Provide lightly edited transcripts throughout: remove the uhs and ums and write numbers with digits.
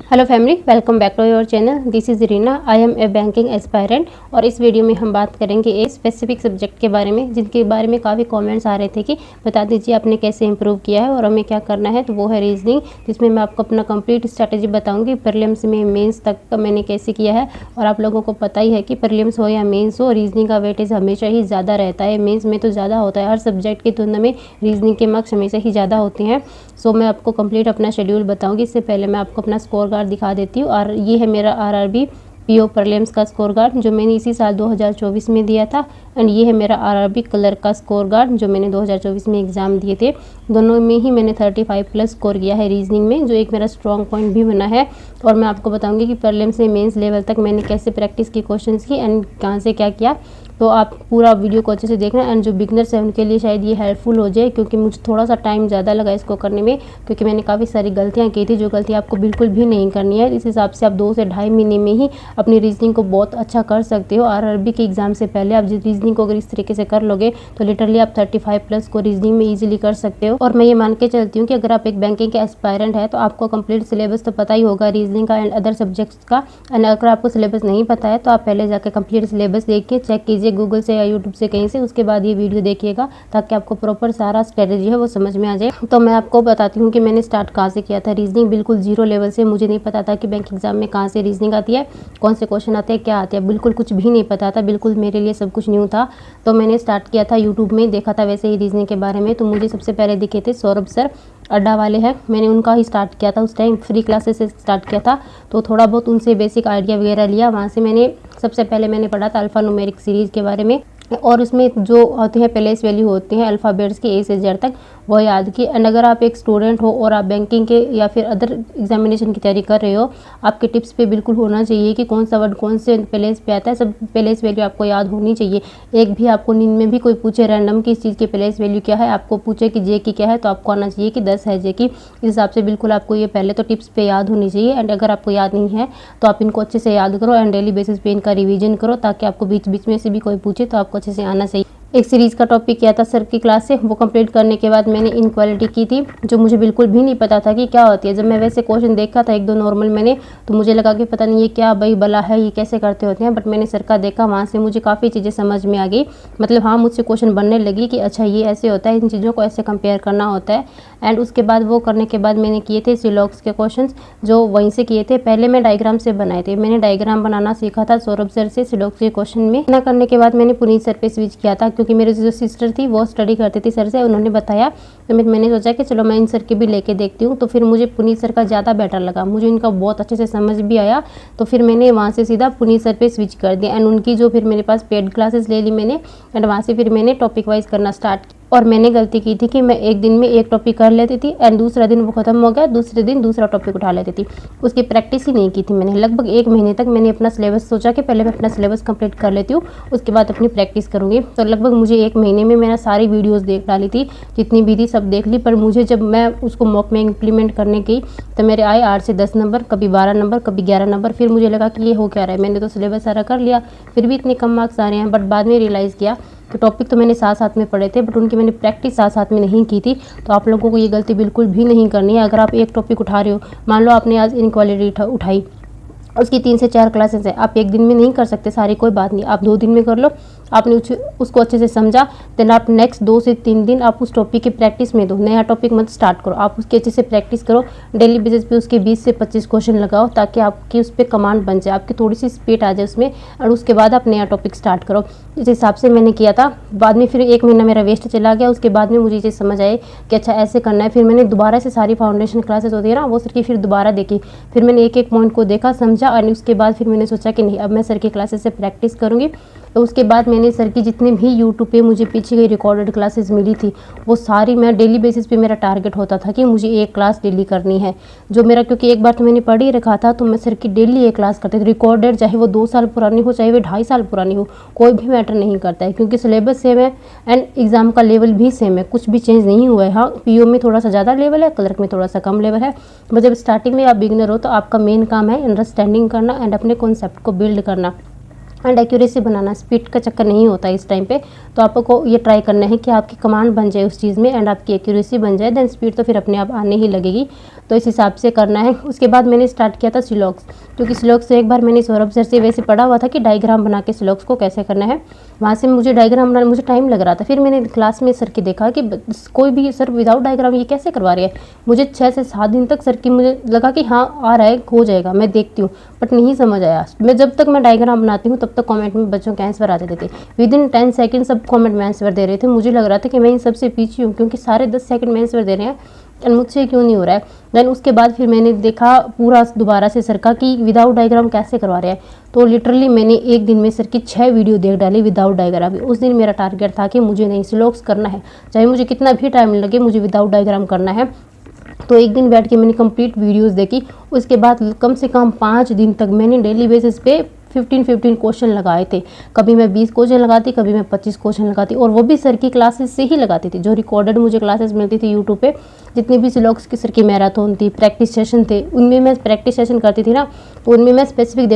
Hello family, welcome back to your channel. This is Reena. I am a banking aspirant और इस video में हम बात करेंगे एक स्पेसिफिक सब्जेक्ट के बारे में जिनके बारे में काफ़ी कमेंट्स आ रहे थे कि बता दीजिए आपने कैसे इंप्रूव किया है और हमें क्या करना है। तो वो है रीजनिंग, जिसमें मैं आपको अपना कंप्लीट स्ट्रैटेजी बताऊंगी प्रीलिम्स में मेंस तक का मैंने कैसे किया है। और आप लोगों को पता ही है कि प्रीलिम्स हो या मेंस हो, रीजनिंग का वेटेज हमेशा ही ज़्यादा रहता है। मेंस में तो ज़्यादा होता है, हर सब्जेक्ट की तुलना में रीजनिंग के मार्क्स हमेशा ही ज़्यादा होते हैं। सो मैं आपको कंप्लीट अपना शेड्यूल बताऊंगी। इससे पहले मैं आपको अपना स्कोर कार्ड दिखा देती हूँ। और ये है मेरा आरआरबी पीओ प्रीलिम्स का स्कोर कार्ड जो मैंने इसी साल 2024 में दिया था। एंड ये है मेरा आरआरबी कलर का स्कोर कार्ड जो मैंने 2024 में एग्ज़ाम दिए थे। दोनों में ही मैंने 35 प्लस स्कोर किया है रीजनिंग में, जो एक मेरा स्ट्रॉन्ग पॉइंट भी बना है। और मैं आपको बताऊंगी कि प्रीलिम्स से मेंस लेवल तक मैंने कैसे प्रैक्टिस की, क्वेश्चंस की एंड कहाँ से क्या किया। तो आप पूरा वीडियो को अच्छे से देखना। एंड जो बिगनर्स हैं उनके लिए शायद ये हेल्पफुल हो जाए, क्योंकि मुझे थोड़ा सा टाइम ज़्यादा लगा इसको करने में, क्योंकि मैंने काफ़ी सारी गलतियाँ की थी जो गलतियाँ आपको बिल्कुल भी नहीं करनी है। इस हिसाब से आप 2 से ढाई महीने में ही अपनी रीजनिंग को बहुत अच्छा कर सकते हो। आरआरबी के एग्ज़ाम से पहले आप रीजनिंग को अगर इस तरीके से कर लोगे तो लिटरली आप 35 प्लस को रीजनिंग में ईजिली कर सकते हो। और मैं ये मान के चलती हूँ कि अगर आप एक बैंकिंग के एस्पायरेंट है तो आपको कंप्लीट सिलेबस तो पता ही होगा रीजनिंग का एंड अदर सब्जेक्ट्स का। एंड अगर आपको सिलेबस नहीं पता है तो आप पहले जाकर कंप्लीट सिलेबस देखिए, चेक कीजिए गूगल से या यूट्यूब से कहीं से, उसके बाद ये वीडियो देखिएगा ताकि आपको प्रॉपर सारा स्ट्रेटेजी है वो समझ में आ जाए। तो मैं आपको बताती हूँ कि मैंने स्टार्ट कहाँ से किया था। रीजनिंग बिल्कुल जीरो लेवल से, मुझे नहीं पता था कि बैंक एग्जाम में कहाँ से रीजनिंग आती है, कौन से क्वेश्चन आते हैं, क्या आते हैं, बिल्कुल कुछ भी नहीं पता था। बिल्कुल मेरे लिए सब कुछ न्यू था। तो मैंने स्टार्ट किया था यूट्यूब में, देखा था वैसे ही रीजनिंग के बारे में। तो मुझे सबसे पहले दिखे थे सौरभ सर, अड्डा वाले हैं, मैंने उनका ही स्टार्ट किया था। उस टाइम फ्री क्लासेस से स्टार्ट किया था, तो थोड़ा बहुत उनसे बेसिक आइडिया वगैरह लिया। वहाँ से मैंने सबसे पहले मैंने पढ़ा था अल्फ़ा न्यूमेरिक सीरीज़ के बारे में। और उसमें जो होते हैं प्लेस वैल्यू होते हैं अल्फ़ाबेट्स के ए से जेड तक, वो याद की। एंड अगर आप एक स्टूडेंट हो और आप बैंकिंग के या फिर अदर एग्जामिनेशन की तैयारी कर रहे हो, आपके टिप्स पे बिल्कुल होना चाहिए कि कौन सा वर्ड कौन से प्लेस पे आता है। सब प्लेस वैल्यू आपको याद होनी चाहिए। एक भी आपको नींद में भी कोई पूछे रैंडम कि इस चीज़ की प्लेस वैल्यू क्या है, आपको पूछे कि जे की क्या है, तो आपको आना चाहिए कि 10 है जे की। इस हिसाब से बिल्कुल आपको ये पहले तो टिप्स पे याद होनी चाहिए। एंड अगर आपको याद नहीं है तो आप इनको अच्छे से याद करो एंड डेली बेसिस पे इनका रिवीजन करो, ताकि आपको बीच बीच में से भी कोई पूछे तो आपको अच्छे से आना चाहिए। एक सीरीज़ का टॉपिक किया था सर की क्लास से, वो कंप्लीट करने के बाद मैंने इनक्वालिटी की थी, जो मुझे बिल्कुल भी नहीं पता था कि क्या होती है। जब मैं वैसे क्वेश्चन देखा था एक दो नॉर्मल मैंने, तो मुझे लगा कि पता नहीं ये क्या भाई बला है, ये कैसे करते होते हैं। बट मैंने सर का देखा, वहाँ से मुझे काफ़ी चीज़ें समझ में आ गई। मतलब हाँ, मुझसे क्वेश्चन बनने लगी कि अच्छा ये ऐसे होता है, इन चीज़ों को ऐसे कंपेयर करना होता है। एंड उसके बाद वो करने के बाद मैंने किए थे सिलॉक्स के क्वेश्चन, जो वहीं से किए थे। पहले मैं डायग्राम से बनाए थे, मैंने डायग्राम बनाना सीखा था सौरभ सर से सिलॉक्स के क्वेश्चन में। ना करने के बाद मैंने पुनीत सर पे स्विच किया था, क्योंकि मेरे जो सिस्टर थी वो स्टडी करती थी सर से, उन्होंने बताया। तो मैंने सोचा कि चलो मैं इन सर के भी लेके देखती हूँ। तो फिर मुझे पुनीत सर का ज़्यादा बेटर लगा, मुझे इनका बहुत अच्छे से समझ भी आया। तो फिर मैंने वहाँ से सीधा पुनीत सर पे स्विच कर दिया। एंड उनकी जो फिर मेरे पास पेड क्लासेस ले ली मैंने, एंड वहाँ से फिर मैंने टॉपिक वाइज करना स्टार्ट किया। और मैंने गलती की थी कि मैं एक दिन में एक टॉपिक कर लेती थी एंड दूसरा दिन वो खत्म हो गया, दूसरे दिन दूसरा टॉपिक उठा लेती थी। उसकी प्रैक्टिस ही नहीं की थी मैंने। लगभग 1 महीने तक मैंने अपना सिलेबस सोचा कि पहले मैं अपना सिलेबस कंप्लीट कर लेती हूँ, उसके बाद अपनी प्रैक्टिस करूँगी। तो लगभग मुझे 1 महीने में मैंने सारी वीडियोज़ देख डाली थी, जितनी भी थी सब देख ली। पर मुझे जब मैं उसको मॉक में इम्प्लीमेंट करने गई तो मेरे आए 8 से 10 नंबर, कभी 12 नंबर, कभी 11 नंबर। फिर मुझे लगा कि ये हो क्या रहा है, मैंने तो सिलेबस सारा कर लिया, फिर भी इतने कम मार्क्स आ रहे हैं। बट बाद में रियलाइज़ किया कि टॉपिक तो मैंने साथ साथ में पढ़े थे, बट उनकी मैंने प्रैक्टिस साथ साथ में नहीं की थी। तो आप लोगों को ये गलती बिल्कुल भी नहीं करनी है। अगर आप एक टॉपिक उठा रहे हो, मान लो आपने आज इनक्वालिटी उठाई, उसकी 3 से 4 क्लासेस है, आप एक दिन में नहीं कर सकते सारी, कोई बात नहीं, आप 2 दिन में कर लो। आपने उसको अच्छे से समझा, देन आप नेक्स्ट 2 से 3 दिन आप उस टॉपिक की प्रैक्टिस में दो। नया टॉपिक मत स्टार्ट करो, आप उसकी अच्छे से प्रैक्टिस करो। डेली बेसिस पे उसके 20 से 25 क्वेश्चन लगाओ, ताकि आपकी उस पर कमांड बन जाए, आपकी थोड़ी सी स्पीड आ जाए उसमें। और उसके बाद आप नया टॉपिक स्टार्ट करो। इस हिसाब से मैंने किया था। बाद में फिर 1 महीना मेरा वेस्ट चला गया। उसके बाद में मुझे ये समझ आए कि अच्छा ऐसे करना है। फिर मैंने दोबारा से सारी फाउंडेशन क्लासेस होती है ना, वो सर की फिर दोबारा देखी। फिर मैंने एक एक पॉइंट को देखा, समझा, और उसके बाद फिर मैंने सोचा कि नहीं, अब मैं सर की क्लासेस से प्रैक्टिस करूँगी। तो उसके बाद मैंने सर की जितनी भी यूट्यूब पे मुझे पीछे की रिकॉर्डेड क्लासेस मिली थी, वो सारी मैं डेली बेसिस पे, मेरा टारगेट होता था कि मुझे एक क्लास डेली करनी है। जो मेरा, क्योंकि एक बार तो मैंने पढ़ ही रखा था, तो मैं सर की डेली एक क्लास करती थी रिकॉर्डेड, चाहे वो 2 साल पुरानी हो, चाहे वो 2.5 साल पुरानी हो, कोई भी मैटर नहीं करता है, क्योंकि सिलेबस सेम है एंड एग्जाम का लेवल भी सेम है, कुछ भी चेंज नहीं हुआ है। हाँ, पीओ में थोड़ा सा ज़्यादा लेवल है, क्लर्क में थोड़ा सा कम लेवल है। बट जब स्टार्टिंग में आप बिगिनर हो तो आपका मेन काम है अंडरस्टैंडिंग करना एंड अपने कॉन्सेप्ट को बिल्ड करना। एंड एक्यूरेसी बनाना, स्पीड का चक्कर नहीं होता इस टाइम पे। तो आपको ये ट्राई करना है कि आपकी कमांड बन जाए उस चीज़ में एंड आपकी एक्यूरेसी बन जाए, देन स्पीड तो फिर अपने आप आने ही लगेगी। तो इस हिसाब से करना है। उसके बाद मैंने स्टार्ट किया था सिलॉक्स, क्योंकि सिलॉक्स से एक बार मैंने सौरभ सर से वैसे पढ़ा हुआ था कि डायग्राम बना के सिलॉक्स को कैसे करना है। वहाँ से मुझे डायग्राम बनाने मुझे टाइम लग रहा था। फिर मैंने क्लास में सर की देखा कि कोई भी सर विदाउट डायग्राम ये कैसे करवा रहे हैं। मुझे 6 से 7 दिन तक सर की मुझे लगा कि हाँ आ रहा है, हो जाएगा, मैं देखती हूँ, बट नहीं समझ आया। मैं जब तक मैं डायग्राम बनाती हूँ तब तक कमेंट में बच्चों के आंसर आ जाते थे। विदिन 10 सेकंड सब कमेंट में आंसर दे रहे थे। मुझे लग रहा था कि मैं इन सबसे पीछे हूँ, क्योंकि सारे 10 सेकंड में आंसर दे रहे हैं एंड मुझसे क्यों नहीं हो रहा है। देन उसके बाद फिर मैंने देखा पूरा दोबारा से सर का कि विदाउट डायग्राम कैसे करवा रहे हैं। तो लिटरली मैंने एक दिन में सर की 6 वीडियो देख डाली विदाउट डायग्राम। उस दिन मेरा टारगेट था कि मुझे नहीं सिलॉक्स करना है, चाहे मुझे कितना भी टाइम लगे, मुझे विदाउट डायग्राम करना है। तो एक दिन बैठ के मैंने कंप्लीट वीडियोस देखी। उसके बाद कम से कम 5 दिन तक मैंने डेली बेसिस पे 15 क्वेश्चन लगाए थे। कभी मैं 20 क्वेश्चन लगाती, कभी मैं 25 क्वेश्चन लगाती, और वो भी सर की क्लासेस से ही लगाती थी। जो रिकॉर्डेड मुझे क्लासेस मिलती थी यूट्यूब पे, जितनी भी सिलॉक्स की सर की मैराथन थी, प्रैक्टिस सेशन थे, उनमें मैं प्रैक्टिस सेशन करती थी ना, तो उनमें मैं स्पेसिफिक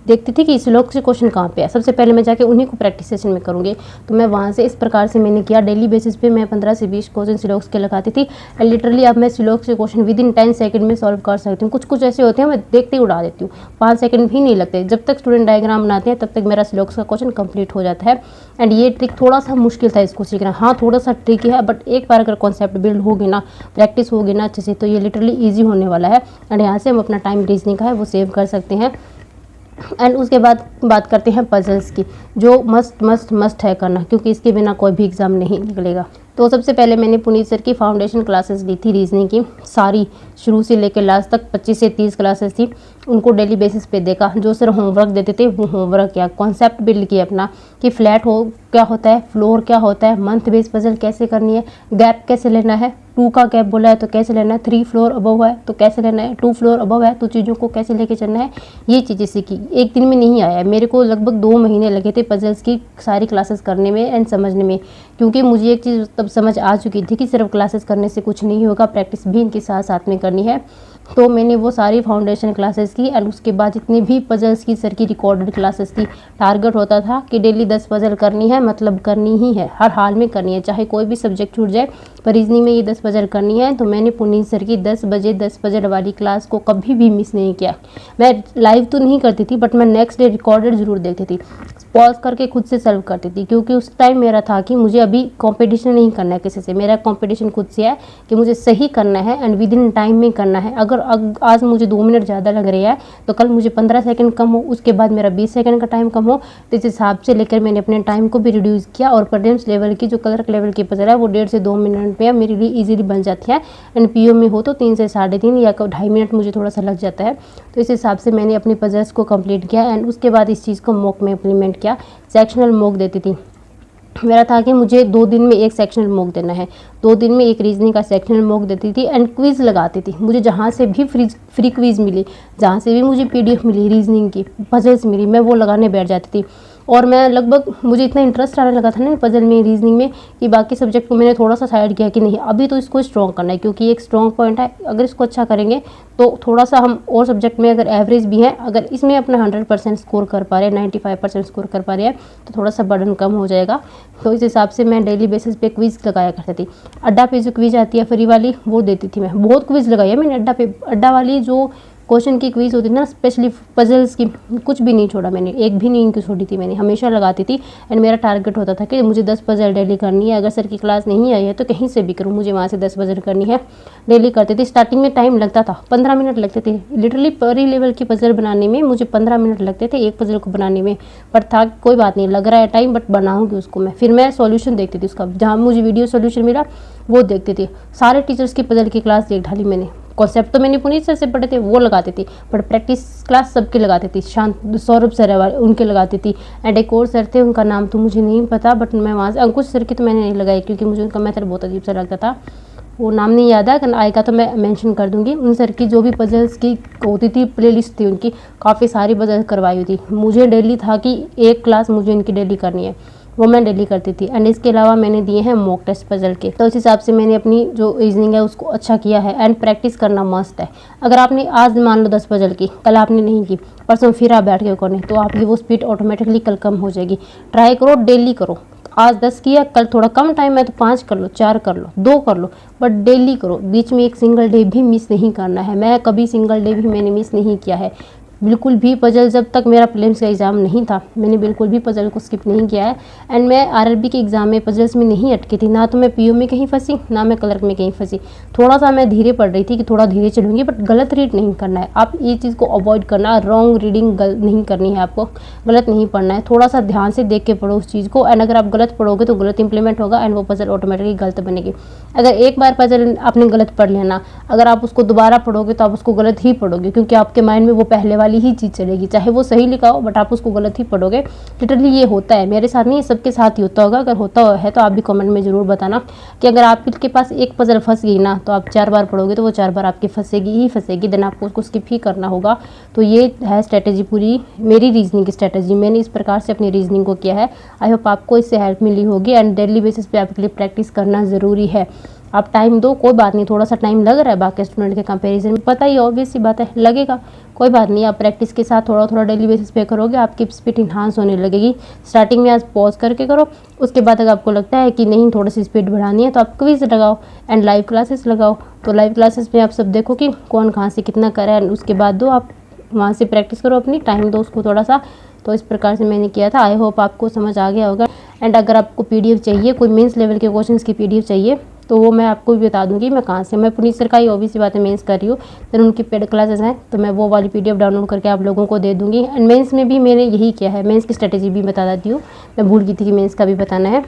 देखती थी कि सिलॉक्स के क्वेश्चन कहाँ पे है। सबसे पहले मैं जाके उन्हीं को प्रैक्टिस सेशन में करूँगी। तो मैं वहाँ से इस प्रकार से मैंने किया। डेली बेसिस पे मैं 15 से 20 क्वेश्चन सिलॉक्स के लगाती थी एंड लिटरली अब मैं सिलॉक्स के क्वेश्चन विदिन 10 सेकंड में सॉल्व कर सकती हूँ। कुछ कुछ ऐसे होते हैं मैं देखते ही उड़ा देती हूँ, 5 सेकंड भी नहीं लगते। जब तक स्टूडेंट डायग्राम बनाते हैं तब तक मेरा सिलॉक्स का क्वेश्चन कंप्लीट हो जाता है। एंड ये ट्रिक थोड़ा सा मुश्किल था इसको सीखना, हाँ थोड़ा सा ट्रिकी है, बट एक बार अगर कॉन्सेप्ट बिल्ड होगी ना, प्रैक्टिस होगी ना अच्छे से, तो ये लिटरली ईजी होने वाला है। एंड यहाँ से हम अपना टाइम रीजनिंग का है वो सेव कर सकते हैं। एंड उसके बाद बात करते हैं पजल्स की, जो मस्ट है करना, क्योंकि इसके बिना कोई भी एग्ज़ाम नहीं निकलेगा। तो सबसे पहले मैंने पुनीत सर की फाउंडेशन क्लासेस ली थी रीजनिंग की, सारी शुरू से लेकर लास्ट तक 25 से 30 क्लासेस थी। उनको डेली बेसिस पे देखा, जो सर होमवर्क देते थे वो होमवर्क किया, कॉन्सेप्ट बिल्ड किया अपना कि फ्लैट हो क्या होता है, फ्लोर क्या होता है, मंथ बेस पजल कैसे करनी है, गैप कैसे लेना है, 2 का गैप बोला है तो कैसे लेना है, 3 फ्लोर अबव है तो कैसे लेना है, 2 फ्लोर अबव है तो चीज़ों को कैसे लेके चलना है। ये चीज़ें सीखी। एक दिन में नहीं आया, मेरे को लगभग 2 महीने लगे थे पजल्स की सारी क्लासेस करने में एंड समझने में, क्योंकि मुझे एक चीज़ तब समझ आ चुकी थी कि सिर्फ क्लासेस करने से कुछ नहीं होगा, प्रैक्टिस भी इनके साथ साथ में करनी है। तो मैंने वो सारी फाउंडेशन क्लासेस की एंड उसके बाद जितनी भी पजल्स की सर की रिकॉर्डेड क्लासेस थी, टारगेट होता था कि डेली 10 पजल करनी है, मतलब करनी ही है, हर हाल में करनी है, चाहे कोई भी सब्जेक्ट छूट जाए, पर रीजनिंग में ये 10 पजल करनी है। तो मैंने पुनीत सर की 10 बजे 10 पजल वाली क्लास को कभी भी मिस नहीं किया। मैं लाइव तो नहीं करती थी, बट मैं नेक्स्ट डे रिकॉर्डेड ज़रूर देखती थी, पॉज करके खुद से सॉल्व करती थी, क्योंकि उस टाइम मेरा था कि मुझे अभी कंपटीशन नहीं करना है किसी से, मेरा कंपटीशन खुद से है कि मुझे सही करना है एंड विद इन टाइम में करना है। अगर आज मुझे 2 मिनट ज़्यादा लग रही है तो कल मुझे 15 सेकंड कम हो, उसके बाद मेरा 20 सेकंड का टाइम कम हो। तो इस हिसाब से लेकर मैंने अपने टाइम को भी रिड्यूस किया और प्रीलिम्स लेवल की जो क्लर्क लेवल की पजल है वो 1.5 से 2 मिनट में मेरे लिए ईजिली बन जाती है एंड पीओ में हो तो 3 से 3.5 या 2.5 मिनट मुझे थोड़ा सा लग जाता है। तो इस हिसाब से मैंने अपनी पजल्स को कंप्लीट किया एंड उसके बाद इस चीज़ को मॉक में इम्प्लीमेंट किया। सेक्शनल मॉक देती थी, मेरा था कि मुझे 2 दिन में एक सेक्शनल मॉक देना है, 2 दिन में एक रीजनिंग का सेक्शनल मॉक देती थी एंड क्विज़ लगाती थी। मुझे जहाँ से भी फ्री क्विज़ मिली, जहाँ से भी मुझे पीडीएफ मिली रीजनिंग की, पजल्स मिली, मैं वो लगाने बैठ जाती थी। और मैं लगभग मुझे इतना इंटरेस्ट आने लगा था ना पजल में, रीजनिंग में, कि बाकी सब्जेक्ट को मैंने थोड़ा सा साइड किया कि नहीं अभी तो इसको स्ट्रॉन्ग करना है, क्योंकि एक स्ट्रॉन्ग पॉइंट है। अगर इसको अच्छा करेंगे तो थोड़ा सा हम और सब्जेक्ट में अगर एवरेज भी हैं, अगर इसमें अपना 100% स्कोर कर पा रहे हैं, 95% स्कोर कर पा रहे हैं, तो थोड़ा सा बर्डन कम हो जाएगा। तो इस हिसाब से मैं डेली बेसिस पे क्विज़ लगाया करती थी। अड्डा पे जो क्विज़ आती है फ्री वाली वो देती थी मैं, बहुत क्विज़ लगाई है मैंने अड्डा पे। अड्डा वाली जो क्वेश्चन की क्विज़ होती थी ना, स्पेशली पजल्स की, कुछ भी नहीं छोड़ा मैंने, एक भी नहीं इनकी छोड़ी थी मैंने, हमेशा लगाती थी। एंड मेरा टारगेट होता था कि मुझे 10 पजल डेली करनी है, अगर सर की क्लास नहीं आई है तो कहीं से भी करूँ, मुझे वहाँ से 10 पजल करनी है, डेली करती थी। स्टार्टिंग में टाइम लगता था, 15 मिनट लगते थे लिटरली, परी लेवल की पजल बनाने में मुझे 15 मिनट लगते थे एक पजल को बनाने में, पर था कोई बात नहीं, लग रहा है टाइम बट बनाऊंगी उसको मैं। फिर मैं सॉल्यूशन देखती थी उसका, जहाँ मुझे वीडियो सॉल्यूशन मिला वो देखती थी। सारे टीचर्स की पजल की क्लास देख ढाली मैंने, कॉन्सेप्ट तो मैंने पुनीत सर से पढ़े थे वो लगाते थे, बट प्रैक्टिस क्लास सबके लगाती थी, शांत सौरभ सर उनके लगाती थी। एंड एक और सर थे, उनका नाम तो मुझे नहीं पता, बट मैं वहाँ से अंकुश सर की तो मैंने नहीं लगाई, क्योंकि मुझे उनका मेथड बहुत अजीब सा लगता था, वो नाम नहीं याद है, अगर आएगा तो मैं मेंशन कर दूंगी। उन सर की जो भी पजल्स की होती थी प्लेलिस्ट थी उनकी, काफ़ी सारी पजल करवाई हुई थी। मुझे डेली था कि एक क्लास मुझे इनकी डेली करनी है, वो मैं डेली करती थी। एंड इसके अलावा मैंने दिए हैं मॉक टेस्ट पजल के, तो इस हिसाब से मैंने अपनी जो रीजनिंग है उसको अच्छा किया है। एंड प्रैक्टिस करना मस्त है। अगर आपने आज मान लो 10 पजल की, कल आपने नहीं की, परसों फिर आप बैठ के करने, तो आपकी वो स्पीड ऑटोमेटिकली कल कम हो जाएगी। ट्राई करो, डेली करो। आज 10 किया, कल थोड़ा कम टाइम है तो 5 कर लो, 4 कर लो, 2 कर लो, बट डेली करो। बीच में एक सिंगल डे भी मिस नहीं करना है। मैं कभी सिंगल डे भी मैंने मिस नहीं किया है, बिल्कुल भी। पजल जब तक मेरा प्रीलिम्स का एग्ज़ाम नहीं था, मैंने बिल्कुल भी पजल को स्किप नहीं किया है। एंड मैं आरआरबी के एग्ज़ाम में पजल्स में नहीं अटकी थी, ना तो मैं पीओ में कहीं फंसी, ना मैं क्लर्क में कहीं फंसी। थोड़ा सा मैं धीरे पढ़ रही थी कि थोड़ा धीरे चलूँगी, बट गलत रीड नहीं करना है। आप ये चीज़ को अवॉइड करना, रॉन्ग रीडिंग नहीं करनी है आपको, गलत नहीं पढ़ना है। थोड़ा सा ध्यान से देख के पढ़ो उस चीज़ को। एंड अगर आप गलत पढ़ोगे तो गलत इंप्लीमेंट होगा एंड वो पजल ऑटोमेटिकली गलत बनेगी। अगर एक बार पजल आपने गलत पढ़ लिया ना, अगर आप उसको दोबारा पढ़ोगे तो आप उसको गलत ही पढ़ोगे, क्योंकि आपके माइंड में वो पहले वाली ही चीज़ चलेगी, चाहे वो सही लिखा हो बट आप उसको गलत ही पढ़ोगे। लिटरली ये होता है, मेरे साथ नहीं, सबके साथ ही होता होगा। अगर होता है तो आप भी कमेंट में ज़रूर बताना कि अगर आपके पास एक पजल फंस गई ना, तो आप 4 बार पढ़ोगे तो वो 4 बार आपकी फंसेगी ही फंसेगी, देन आपको उसको स्किप ही करना होगा। तो ये है स्ट्रेटेजी पूरी मेरी रीजनिंग की स्ट्रेटेजी। मैंने इस प्रकार से अपनी रीजनिंग को किया है। आई होप आपको इससे हेल्प मिली होगी। एंड डेली बेसिस पे आपके लिए प्रैक्टिस करना ज़रूरी है। आप टाइम दो, कोई बात नहीं, थोड़ा सा टाइम लग रहा है बाकी स्टूडेंट के कंपैरिजन में, पता ही ऑब्वियस सी बात है, लगेगा, कोई बात नहीं। आप प्रैक्टिस के साथ थोड़ा थोड़ा डेली बेसिस पे करोगे, आपकी स्पीड इन्हांस होने लगेगी। स्टार्टिंग में आज पॉज करके करो, उसके बाद अगर आपको लगता है कि नहीं थोड़ी सी स्पीड बढ़ानी है तो आप क्विज लगाओ एंड लाइव क्लासेस लगाओ। तो लाइव क्लासेस में आप सब देखो कि कौन कहाँ से कितना करे, एंड उसके बाद दो आप वहाँ से प्रैक्टिस करो, अपनी टाइम दो उसको थोड़ा सा। तो इस प्रकार से मैंने किया था। आई होप आपको समझ आ गया होगा। एंड अगर आपको पीडीएफ चाहिए, कोई मेंस लेवल के क्वेश्चंस की पीडीएफ चाहिए, तो वो मैं आपको भी बता दूंगी मैं कहाँ से। मैं पुनीत सर का ही ऑब्वियस सी बात है मेंस कर रही हूँ, फिर उनकी पेड क्लासेस हैं, तो मैं वो वाली पीडीएफ डाउनलोड करके आप लोगों को दे दूँगी। एंड मेंस में भी मैंने यही किया है, मेंस की स्ट्रेटेजी भी बता देती हूँ, मैं भूल गई थी कि मेंस का भी बताना है।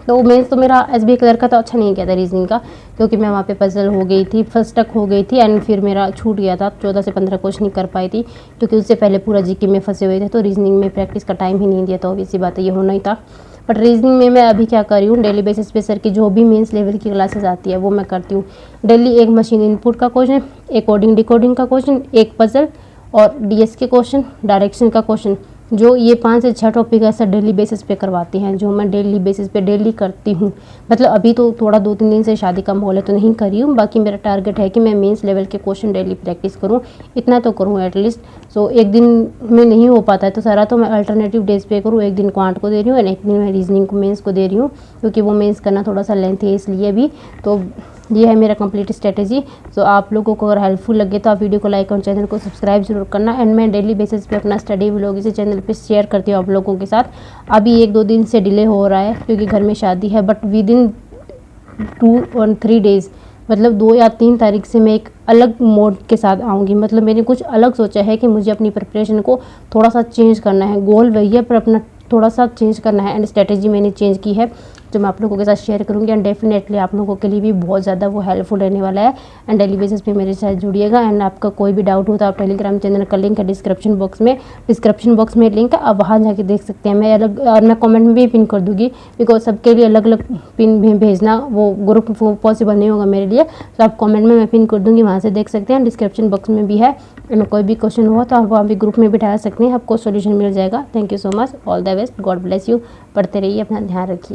तो मेंस तो मेरा एसबीआई क्लर्क का तो अच्छा नहीं गया था रीजनिंग का, क्योंकि मैं वहाँ पे पजल हो गई थी, फर्स्ट तक हो गई थी एंड फिर मेरा छूट गया था, 14 से 15 क्वेश्चन नहीं कर पाई थी, क्योंकि उससे पहले पूरा जीके में फंसे हुए थे, तो रीजनिंग में प्रैक्टिस का टाइम ही नहीं दिया, तो ऑब्वियस सी बात है ये होना ही था। बट रीजनिंग में मैं अभी क्या कर रही हूँ, डेली बेसिस पे सर की जो भी मेंस लेवल की क्लासेस आती है वो मैं करती हूँ। डेली एक मशीन इनपुट का क्वेश्चन, एक कोडिंग डिकोडिंग का क्वेश्चन, एक पजल और डीएस के क्वेश्चन, डायरेक्शन का क्वेश्चन, जो ये 5 से 6 टॉपिक ऐसा डेली बेसिस पे करवाती हैं, जो मैं डेली बेसिस पे डेली करती हूँ। मतलब अभी तो थोड़ा 2-3 दिन से शादी का माहौल है तो नहीं कर रही हूँ, बाकी मेरा टारगेट है कि मैं मेंस लेवल के क्वेश्चन डेली प्रैक्टिस करूँ, इतना तो करूँ एटलीस्ट। सो एक दिन में नहीं हो पाता है तो सारा तो मैं अल्टरनेटिव डेज पे करूँ, एक दिन क्वांट को दे रही हूँ और एक दिन मैं रीजनिंग को मेंस को दे रही हूँ, क्योंकि वो मेंस करना थोड़ा सा लेंथ है इसलिए भी। तो ये है मेरा कंप्लीट स्ट्रेटेजी। सो आप लोगों को अगर हेल्पफुल लगे तो आप वीडियो को लाइक और चैनल को सब्सक्राइब जरूर करना। एंड मैं डेली बेसिस पे अपना स्टडी व्लॉग इसे चैनल पे शेयर करती हूँ आप लोगों के साथ। अभी 1-2 दिन से डिले हो रहा है क्योंकि घर में शादी है, बट विद इन 2 और 3 डेज़, मतलब 2 या 3 तारीख से मैं एक अलग मोड के साथ आऊँगी। मतलब मैंने कुछ अलग सोचा है कि मुझे अपनी प्रिपरेशन को थोड़ा सा चेंज करना है, गोल वही है पर अपना थोड़ा सा चेंज करना है। एंड स्ट्रेटेजी मैंने चेंज की है जो मैं आप लोगों के साथ शेयर करूंगी, एंड डेफिनेटली आप लोगों के लिए भी बहुत ज़्यादा वो हेल्पफुल रहने वाला है। एंड डेली बेसिस पे मेरे साथ जुड़िएगा। एंड आपका कोई भी डाउट हो तो आप टेलीग्राम चैनल का लिंक है डिस्क्रिप्शन बॉक्स में लिंक है, आप वहाँ जाके देख सकते हैं। मैं अलग और मैं कमेंट में भी पिन कर दूँगी, बिकॉज सबके लिए अलग अलग पिन भी भेजना वो ग्रुप पॉसिबल नहीं होगा मेरे लिए, तो आप कमेंट में मैं पिन कर दूँगी, वहाँ से देख सकते हैं। डिस्क्रिप्शन बॉक्स में भी है, एंड कोई भी क्वेश्चन हुआ तो आप वहाँ भी ग्रुप में भी डाल सकते हैं, आपको सोल्यूशन मिल जाएगा। Thank you so much, all the best, God bless you. पढ़ते रहिए, अपना ध्यान रखिए।